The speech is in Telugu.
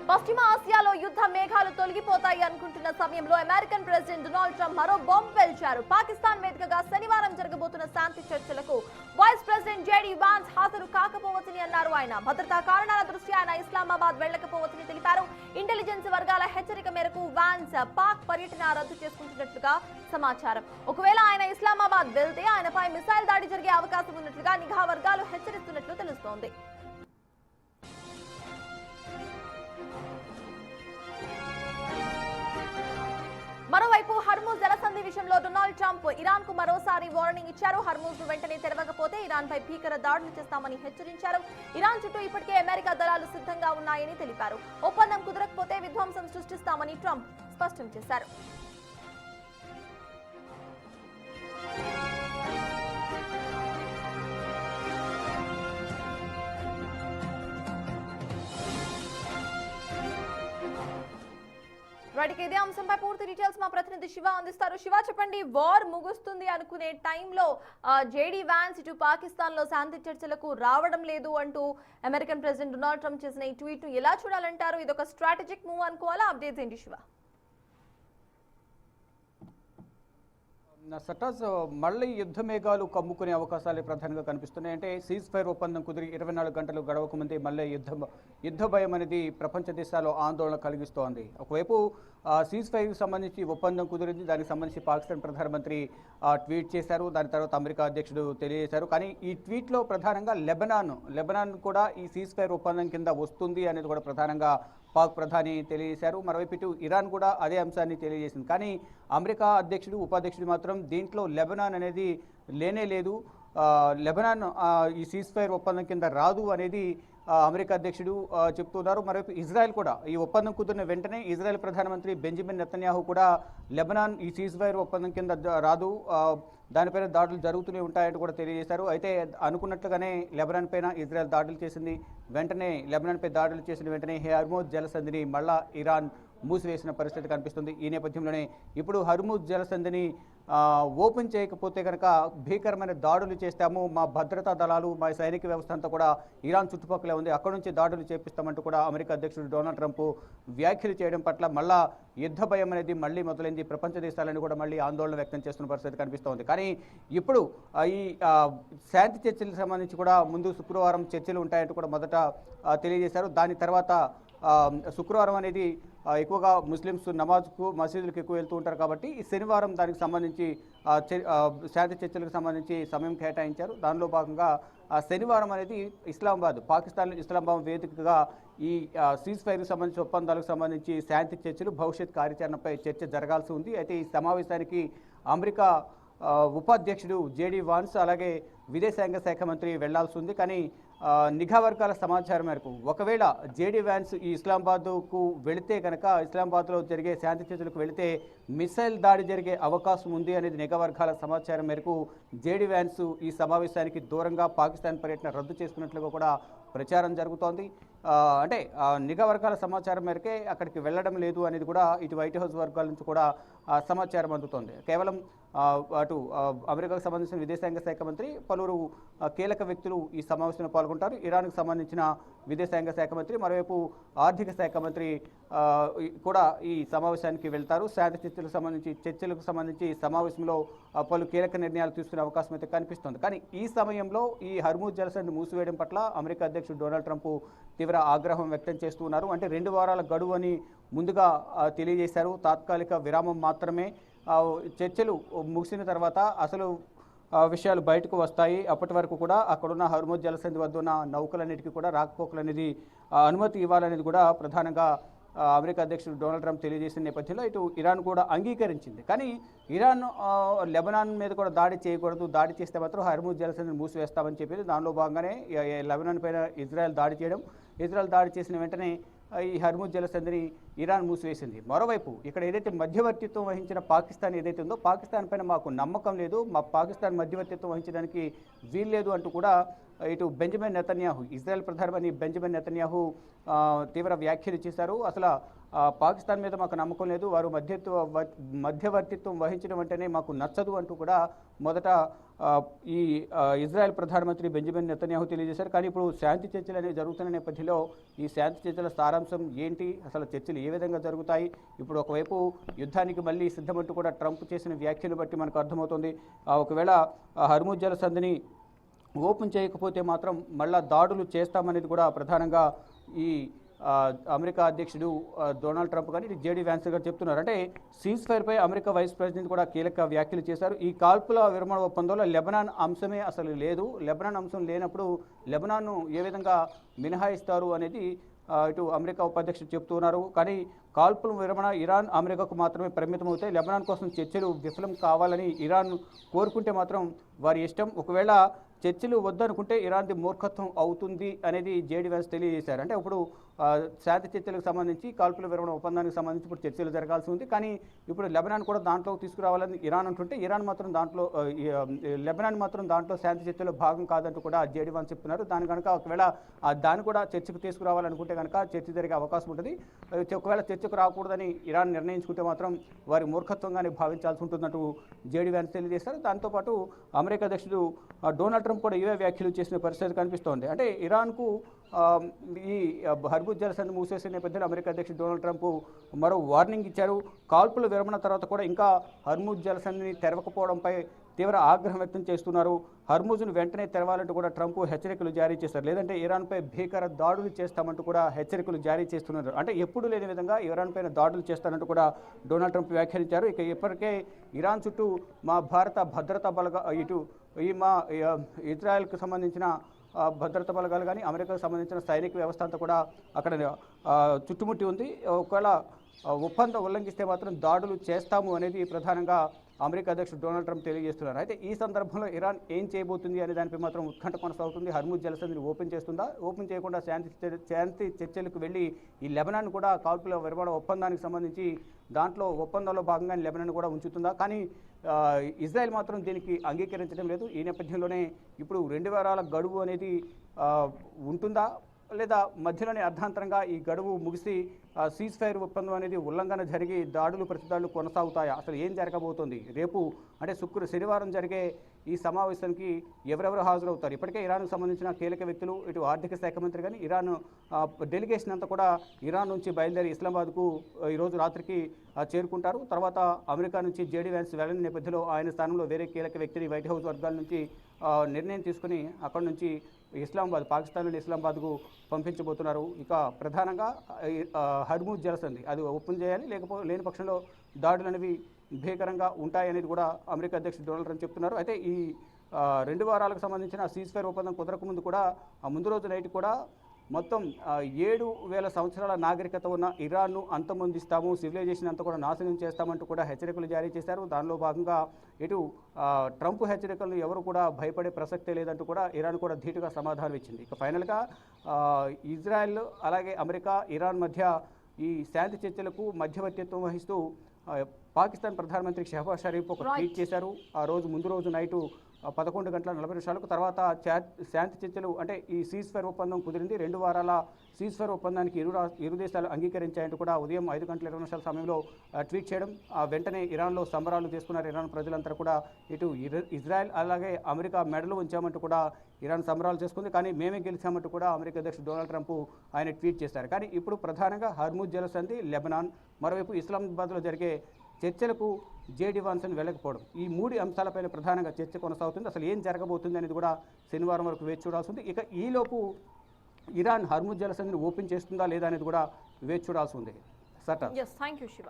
పశ్చిమ ఆసియాలో యుద్ధ మేఘాలు తొలగిపోతాయి అనుకుంటున్న సమయంలో అమెరికన్ ప్రెసిడెంట్ డొనాల్డ్ ట్రంప్ మరో బాంబు పేల్చారు. పాకిస్తాన్ వేదికగా శనివారం జరగబోతున్న శాంతి చర్చలకు వైస్ ప్రెసిడెంట్ జేడీ వాన్స్ హాజరు కాకపోవచ్చని అన్నారు. ఆయన భద్రతా కారణాల దృష్ట్యా ఆయన ఇస్లామాబాద్ వెళ్లకపోవచ్చని తెలిపారు. ఇంటెలిజెన్స్ వర్గాల హెచ్చరిక మేరకు వాన్స్ పాక్ పర్యటన రద్దు చేసుకుంటున్నట్లుగా సమాచారం. ఒకవేళ ఆయన ఇస్లామాబాద్ వెళ్తే ఆయనపై మిసైల్ దాడి జరిగే అవకాశం ఉన్నట్లుగా నిఘా వర్గాలు హెచ్చరిస్తున్నట్లు తెలుస్తోంది. మరోవైపు హర్మూజ్ జలసంధి విషయంలో డొనాల్డ్ ట్రంప్ ఇరాన్ కు మరోసారి వార్నింగ్ ఇచ్చారు. హర్మూజ్ ను వెంటనే తెరవకపోతే ఇరాన్ పై భీకర దాడులు చేస్తామని హెచ్చరించారు. ఇరాన్ చుట్టూ ఇప్పటికే అమెరికా దళాలు సిద్ధంగా ఉన్నాయని తెలిపారు. ఒప్పందం కుదరకపోతే విధ్వంసం సృష్టిస్తామని ట్రంప్ స్పష్టం చేశారు. ఇదే అంశంపై పూర్తి డీటెయిల్స్ మా ప్రతినిధి శివ అందిస్తారు. శివ, చెప్పండి, వార్ ముగుస్తుంది అనుకునే టైంలో జేడీ వాన్స్ ఇటు పాకిస్తాన్ లో శాంతి చర్చలకు రావడం లేదు అంటూ అమెరికన్ ప్రెసిడెంట్ డొనాల్డ్ ట్రంప్ చేసిన ఈ ట్వీట్ ను ఎలా చూడాలంటారు? ఇది ఒక స్ట్రాటజిక్ మూవ్ అనుకోవాలా? అప్డేట్స్ ఏంటి శివ? సటాస్ మళ్ళీ యుద్ధ మేఘాలు కమ్ముకునే అవకాశాలు ప్రధానంగా కనిపిస్తున్నాయి. అంటే సీజ్ ఫైర్ ఒప్పందం కుదిరి 24 గంటలు గడవక ముందే మళ్ళీ యుద్ధ భయం అనేది ప్రపంచ దేశాల్లో ఆందోళన కలిగిస్తోంది. ఒకవైపు సీజ్ ఫైర్కి సంబంధించి ఒప్పందం కుదిరింది, దానికి సంబంధించి పాకిస్తాన్ ప్రధానమంత్రి ట్వీట్ చేశారు, దాని తర్వాత అమెరికా అధ్యక్షుడు తెలియజేశారు. కానీ ఈ ట్వీట్లో ప్రధానంగా లెబనాన్ కూడా ఈ సీజ్ ఫైర్ ఒప్పందం కింద వస్తుంది అనేది కూడా ప్రధానంగా పాక్ ప్రధాని తెలియజేశారు. మరోవైపు ఇటు ఇరాన్ కూడా అదే అంశాన్ని తెలియజేసింది. కానీ అమెరికా అధ్యక్షుడు ఉపాధ్యక్షుడు మాత్రం దీంట్లో లెబనాన్ అనేది లేనే లేదు, లెబనాన్ ఈ సీజ్ ఫైర్ ఒప్పందం కింద రాదు అనేది అమెరికా అధ్యక్షుడు చెప్తున్నారు. మరోవైపు ఇజ్రాయెల్ కూడా ఈ ఒప్పందం కుదిరిన వెంటనే ఇజ్రాయెల్ ప్రధానమంత్రి బెంజమిన్ నెతన్యాహు కూడా లెబనాన్ ఈ సీజ్ ఫైర్ ఒప్పందం కింద రాదు, దానిపైన దాడులు జరుగుతూనే ఉంటాయంటూ కూడా తెలియజేశారు. అయితే అనుకున్నట్లుగానే లెబనాన్ పైన ఇజ్రాయెల్ దాడులు చేసింది. లెబనాన్పై దాడులు చేసిన వెంటనే హర్మూజ్ జలసంధిని మళ్ళా ఇరాన్ మూసివేసిన పరిస్థితి కనిపిస్తుంది. ఈ నేపథ్యంలోనే ఇప్పుడు హర్మూజ్ జలసంధిని ఓపెన్ చేయకపోతే కనుక భీకరమైన దాడులు చేస్తాము, మా భద్రతా దళాలు, మా సైనిక వ్యవస్థ అంతా కూడా ఇరాన్ చుట్టుపక్కలే ఉంది, అక్కడి నుంచి దాడులు చేపిస్తామంటూ కూడా అమెరికా అధ్యక్షుడు డొనాల్డ్ ట్రంప్ వ్యాఖ్యలు చేయడం పట్ల మళ్ళా యుద్ధ భయం అనేది మళ్ళీ మొదలైంది. ప్రపంచ దేశాలను కూడా మళ్ళీ ఆందోళన వ్యక్తం చేస్తున్న పరిస్థితి కనిపిస్తోంది. కానీ ఇప్పుడు ఈ శాంతి చర్చలకు సంబంధించి కూడా ముందు శుక్రవారం చర్చలు ఉంటాయంటూ కూడా మొదట తెలియజేశారు. దాని తర్వాత శుక్రవారం అనేది ఎక్కువగా ముస్లిమ్స్ నమాజ్కు మసీదులకు ఎక్కువ వెళ్తూ ఉంటారు కాబట్టి ఈ శనివారం దానికి సంబంధించి శాంతి చర్చలకు సంబంధించి సమయం కేటాయించారు. దానిలో భాగంగా శనివారం అనేది పాకిస్తాన్ ఇస్లామాబాద్ వేదికగా ఈ సీజ్ ఫైర్కి సంబంధించి ఒప్పందాలకు సంబంధించి శాంతి చర్చలు, భవిష్యత్ కార్యాచరణపై చర్చ జరగాల్సి ఉంది. అయితే ఈ సమావేశానికి అమెరికా ఉపాధ్యక్షుడు జేడీ వాన్స్ అలాగే విదేశాంగ శాఖ మంత్రి వెళ్లాల్సి ఉంది. కానీ నిఘా వర్గాల సమాచారం మేరకు ఒకవేళ జేడీ వాన్స్ ఈ ఇస్లామాబాద్కు వెళితే కనుక ఇస్లామాబాద్లో జరిగే శాంతి చర్చలకు వెళితే మిసైల్ దాడి జరిగే అవకాశం ఉంది అనేది నిఘా వర్గాల సమాచారం మేరకు జేడీ వాన్స్ ఈ సమావేశానికి దూరంగా పాకిస్తాన్ పర్యటన రద్దు చేసుకున్నట్లుగా కూడా ప్రచారం జరుగుతోంది. అంటే నిఘా వర్గాల సమాచారం మేరకే అక్కడికి వెళ్ళడం లేదు అనేది కూడా ఇటు వైట్ హౌస్ వర్గాల నుంచి కూడా సమాచారం అందుతోంది. కేవలం అటు అమెరికాకు సంబంధించిన విదేశాంగ శాఖ మంత్రి, పలువురు కీలక వ్యక్తులు ఈ సమావేశంలో పాల్గొంటారు. ఇరాన్కు సంబంధించిన విదేశాంగ శాఖ మంత్రి, మరోవైపు ఆర్థిక శాఖ మంత్రి కూడా ఈ సమావేశానికి వెళ్తారు. శాంతి చర్చలకు సంబంధించి సమావేశంలో పలు కీలక నిర్ణయాలు తీసుకునే అవకాశం అయితే కనిపిస్తోంది. కానీ ఈ సమయంలో ఈ హర్మూజ్ జలసంధిని మూసివేయడం పట్ల అమెరికా అధ్యక్షుడు డొనాల్డ్ ట్రంప్ తీవ్ర ఆగ్రహం వ్యక్తం చేస్తున్నారు. అంటే 2 వారాల గడువు అని ముందుగా తెలియజేశారు. తాత్కాలిక విరామం మాత్రమే, చర్చలు ముగిసిన తర్వాత అసలు విషయాలు బయటకు వస్తాయి. అప్పటి వరకు కూడా అక్కడున్న హర్మూజ్ జలసంధి వద్ద ఉన్న నౌకలన్నిటికీ కూడా రాకపోకలు అనేది అనుమతి ఇవ్వాలనేది కూడా ప్రధానంగా అమెరికా అధ్యక్షుడు డొనాల్డ్ ట్రంప్ తెలియజేసిన నేపథ్యంలో ఇటు ఇరాన్ కూడా అంగీకరించింది. కానీ ఇరాన్ లెబనాన్ మీద కూడా దాడి చేయకూడదు, దాడి చేస్తే మాత్రం హర్మూజ్ జలసంధిని మూసివేస్తామని చెప్పింది. దానిలో భాగంగానే లెబనాన్ పైన ఇజ్రాయెల్ దాడి చేసిన వెంటనే ఈ హర్మూజ్ జలసంధిని ఇరాన్ మూసివేసింది. మరోవైపు ఇక్కడ ఏదైతే మధ్యవర్తిత్వం వహించిన పాకిస్తాన్ ఏదైతే ఉందో పాకిస్తాన్ పైన మాకు నమ్మకం లేదు, పాకిస్తాన్ మధ్యవర్తిత్వం వహించడానికి వీల్లేదు అంటూ కూడా ఇటు బెంజమిన్ నెతన్యాహు, ఇజ్రాయెల్ ప్రధానమంత్రి బెంజమిన్ నెతన్యాహు తీవ్ర వ్యాఖ్యలు చేశారు. అసలు పాకిస్తాన్ మీద మాకు నమ్మకం లేదు, వారు మధ్యవర్తిత్వం వహించడం అంటేనే మాకు నచ్చదు అంటూ కూడా మొదట ఈ ఇజ్రాయెల్ ప్రధానమంత్రి బెంజమిన్ నెతన్యాహు తెలియజేశారు. కానీ ఇప్పుడు శాంతి చర్చలు అనేవి జరుగుతున్న నేపథ్యంలో ఈ శాంతి చర్చల సారాంశం ఏంటి, అసలు చర్చలు ఏ విధంగా జరుగుతాయి, ఇప్పుడు ఒకవైపు యుద్ధానికి మళ్ళీ సిద్ధమంటూ కూడా ట్రంప్ చేసిన వ్యాఖ్యలు బట్టి మనకు అర్థమవుతుంది. ఒకవేళ హర్ముజ్ జలసంధిని ఓపెన్ చేయకపోతే మాత్రం మళ్ళా దాడులు చేస్తామనేది కూడా ప్రధానంగా ఈ అమెరికా అధ్యక్షుడు డొనాల్డ్ ట్రంప్ కానీ జేడీ వ్యాన్స్ గారు చెప్తున్నారు. అంటే సీజ్ ఫైర్పై అమెరికా వైస్ ప్రెసిడెంట్ కూడా కీలక వ్యాఖ్యలు చేశారు. ఈ కాల్పుల విరమణ ఒప్పందంలో లెబనాన్ అంశమే అసలు లేదు, లెబనాన్ అంశం లేనప్పుడు లెబనాన్ను ఏ విధంగా మినహాయిస్తారు అనేది ఇటు అమెరికా ఉపాధ్యక్షుడు చెప్తున్నారు. కానీ కాల్పుల విరమణ ఇరాన్ అమెరికాకు మాత్రమే పరిమితమవుతాయి, లెబనాన్ కోసం చర్చలు విఫలం కావాలని ఇరాన్ కోరుకుంటే మాత్రం వారి ఇష్టం, ఒకవేళ చర్చలు వద్దనుకుంటే ఇరాన్ది మూర్ఖత్వం అవుతుంది అనేది జేడీ వ్యాన్స్ తెలియజేశారు. అంటే ఇప్పుడు శాంతి చర్చలకు సంబంధించి కాల్పుల విరమణ ఒప్పందానికి సంబంధించి ఇప్పుడు చర్చలు జరగాల్సి ఉంది. కానీ ఇప్పుడు లెబనాన్ కూడా దాంట్లో తీసుకురావాలని ఇరాన్ అంటుంటే ఇరాన్ మాత్రం దాంట్లో లెబనాన్ మాత్రం దాంట్లో శాంతి చర్చలో భాగం కాదంటూ కూడా జేడీ వ్యాన్స్ చెప్తున్నారు. దాని కనుక ఒకవేళ దాన్ని కూడా చర్చకు తీసుకురావాలనుకుంటే కనుక చర్చ జరిగే అవకాశం ఉంటుంది. ఒకవేళ చర్చకు రాకూడదని ఇరాన్ నిర్ణయించుకుంటే మాత్రం వారి మూర్ఖత్వంగానే భావించాల్సి ఉంటుందంటూ జేడీ వ్యాన్స్ తెలియజేశారు. దాంతోపాటు అమెరికా అధ్యక్షుడు డొనాల్డ్ ట్రంప్ కూడా ఇవే వ్యాఖ్యలు చేసిన పరిస్థితి కనిపిస్తోంది. అంటే ఇరాన్కు ఈ హర్ముజ్ జలసంధి మూసేసే నేపథ్యంలో అమెరికా అధ్యక్షుడు డొనాల్డ్ ట్రంప్ మరో వార్నింగ్ ఇచ్చారు. కాల్పుల విరమణ తర్వాత కూడా ఇంకా హర్ముజ్ జలసంధిని తెరవకపోవడంపై తీవ్ర ఆగ్రహం వ్యక్తం చేస్తున్నారు. హర్ముజ్ను వెంటనే తెరవాలంటూ కూడా ట్రంప్ హెచ్చరికలు జారీ చేశారు. లేదంటే ఇరాన్పై భీకర దాడులు చేస్తామంటూ కూడా హెచ్చరికలు జారీ చేస్తున్నారు. అంటే ఎప్పుడు లేని విధంగా ఇరాన్ పైన దాడులు చేస్తానంటూ కూడా డొనాల్డ్ ట్రంప్ వ్యాఖ్యానించారు. ఇక ఇప్పటికే ఇరాన్ చుట్టూ మా భారత భద్రతా ఇటు మా ఇజ్రాయెల్కు సంబంధించిన భద్రతా బలగాలు కానీ అమెరికాకు సంబంధించిన సైనిక వ్యవస్థ అంతా కూడా అక్కడ చుట్టుముట్టి ఉంది. ఒకవేళ ఒప్పందం ఉల్లంఘిస్తే మాత్రం దాడులు చేస్తాము అనేది ప్రధానంగా అమెరికా అధ్యక్షుడు డొనాల్డ్ ట్రంప్ తెలియజేస్తున్నారు. అయితే ఈ సందర్భంలో ఇరాన్ ఏం చేయబోతుంది అనే దానిపై మాత్రం ఉత్కంఠ కొనసాగుతుంది. హర్ముజ్ జలసంధిని ఓపెన్ చేస్తుందా, ఓపెన్ చేయకుండా శాంతి చర్చలకు వెళ్ళి ఈ లెబనాన్ కూడా కాల్పుల విరమణ ఒప్పందానికి సంబంధించి దాంట్లో ఒప్పందంలో భాగంగా లెబనాన్ కూడా ఉంచుతుందా? కానీ ఇజ్రాయెల్ మాత్రం దీనికి అంగీకరించడం లేదు. ఈ నేపథ్యంలోనే ఇప్పుడు 2 వారాల గడువు అనేది ఉంటుందా, లేదా మధ్యలోనే అర్ధాంతరంగా ఈ గడువు ముగిసి సీజ్ ఫైర్ ఒప్పందం అనేది ఉల్లంఘన జరిగి దాడులు ప్రతిదాడులు కొనసాగుతాయా, అసలు ఏం జరగబోతోంది? రేపు అంటే శనివారం జరిగే ఈ సమావేశానికి ఎవరెవరు హాజరవుతారు? ఇప్పటికే ఇరాన్కు సంబంధించిన కీలక వ్యక్తులు, ఇటు ఆర్థిక శాఖ మంత్రి కానీ ఇరాన్ డెలిగేషన్ అంతా కూడా ఇరాన్ నుంచి బయలుదేరి ఇస్లామాబాద్కు ఈరోజు రాత్రికి చేరుకుంటారు. తర్వాత అమెరికా నుంచి జేడీ వ్యాన్స్ వెళ్ళిన నేపథ్యంలో ఆయన స్థానంలో వేరే కీలక వ్యక్తిని వైట్ హౌస్ వర్గాల నుంచి నిర్ణయం తీసుకుని అక్కడి నుంచి ఇస్లామాబాద్, పాకిస్తాన్లోని ఇస్లామాబాద్కు పంపించబోతున్నారు. ఇక ప్రధానంగా హర్ముజ్ జలసంధి అది ఓపెన్ చేయాలి, లేని పక్షంలో దాడులు అనేవి భీకరంగా ఉంటాయనేది కూడా అమెరికా అధ్యక్షుడు డొనాల్డ్ ట్రంప్ చెప్తున్నారు. అయితే ఈ 2 వారాలకు సంబంధించిన సీజ్ ఫైర్ ఒప్పందం కుదరకముందు కూడా ముందు రోజు నైట్ కూడా మొత్తం 7,000 సంవత్సరాల నాగరికత ఉన్న ఇరాన్ను అంతమొందిస్తాము, సివిలైజేషన్ అంతా కూడా నాశనం చేస్తామంటూ కూడా హెచ్చరికలు జారీ చేశారు. దానిలో భాగంగా ఇటు ట్రంప్ హెచ్చరికలను ఎవరు కూడా భయపడే ప్రసక్తే లేదంటూ కూడా ఇరాన్ కూడా ధీటుగా సమాధానం ఇచ్చింది. ఇక ఫైనల్గా ఇజ్రాయెల్ అలాగే అమెరికా ఇరాన్ మధ్య ఈ శాంతి చర్చలకు మధ్యవర్తిత్వం వహిస్తూ పాకిస్తాన్ ప్రధానమంత్రి షహబాజ్ షరీఫ్ ఒక ట్వీట్ చేశారు. ఆ రోజు ముందు రోజు నైటు 11:40 తర్వాత శాంతి చర్చలు అంటే ఈ సీజ్ ఫైర్ ఒప్పందం కుదిరింది. 2 వారాల సీజ్ ఫైర్ ఒప్పందానికి ఇరు దేశాలు అంగీకరించాయంటూ కూడా ఉదయం 5:20 సమయంలో ట్వీట్ చేయడం, వెంటనే ఇరాన్లో సంబరాలు చేసుకున్నారు. ఇరాన్ ప్రజలంతా కూడా ఇటు ఇజ్రాయెల్ అలాగే అమెరికా మెడలు ఉంచామంటూ కూడా ఇరాన్ సంబరాలు చేసుకుంది. కానీ మేమే గెలిచామంటూ కూడా అమెరికా అధ్యక్షుడు డొనాల్డ్ ట్రంప్ ఆయన ట్వీట్ చేశారు. కానీ ఇప్పుడు ప్రధానంగా హర్ముజ్ జలసంధి, లెబనాన్, మరోవైపు ఇస్లామాబాద్లో జరిగే చర్చలకు జేడీ వ్యాన్స్ వెళ్ళకపోవడం, ఈ 3 అంశాలపైన ప్రధానంగా చర్చ కొనసాగుతుంది. అసలు ఏం జరగబోతుంది అనేది కూడా శనివారం వరకు వేచి చూడాల్సి ఉంది. ఇక ఈలోపు ఇరాన్ హర్ముజ్ జలసంధిని ఓపెన్ చేస్తుందా లేదా అనేది కూడా వేచి చూడాల్సి ఉంది. Thank you Shiva.